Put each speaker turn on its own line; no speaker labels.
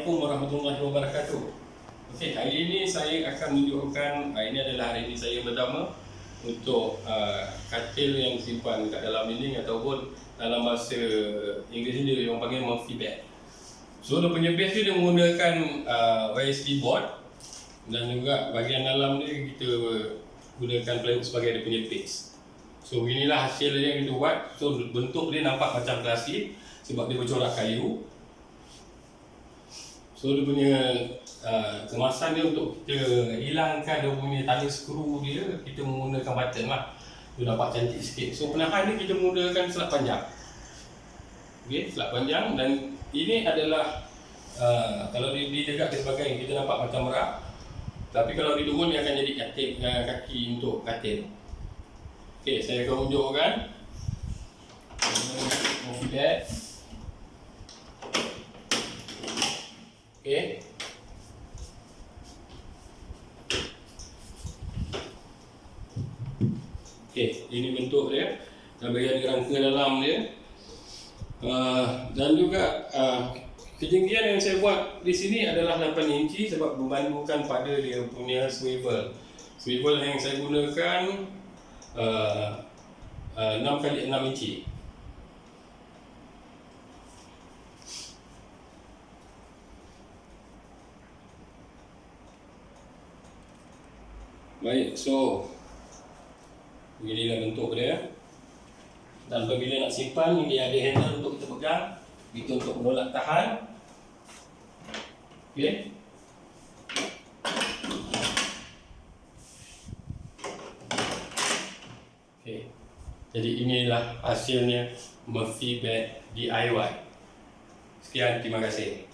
Assalamualaikum warahmatullahi wabarakatuh. Okey, hari ini saya akan menunjukkan, ini adalah hari ini saya pertama untuk katil yang simpan kat dalam dinding ataupun dalam bahasa Inggeris ni dia orang panggil feedback. So dia punya base dia menggunakan USB board dan juga bahagian dalam dia kita gunakan plywood sebagai dia punya base. So beginilah hasil yang kita buat. So bentuk dia nampak macam klasik sebab dia bercorak kayu. So dia punya kemasan dia untuk kita hilangkan dia punya tali skru dia, kita menggunakan button lah. Dia dapat cantik sikit. So penahan ni kita menggunakan selat panjang. Okey, selat panjang, dan ini adalah kalau ditegak dia sebagai kita nampak macam merak. Tapi kalau diturun dia akan jadi katil, kaki untuk katil. Okey, saya akan tunjukkan. Coffee bag. Okey. Okey, ini bentuk dia dan bahagian kerangka dalam dia. Dan juga ketinggian yang saya buat di sini adalah 8 inci sebab berbandingkan pada dia punya swivel. Swivel yang saya gunakan 6x6 inci. Baik, so beginilah bentuk dia. Dan apabila nak simpan, dia ada handle untuk kita pegang, itu untuk menolak tahan. Okey. Okey. Jadi inilah hasilnya feedback DIY. Sekian, terima kasih.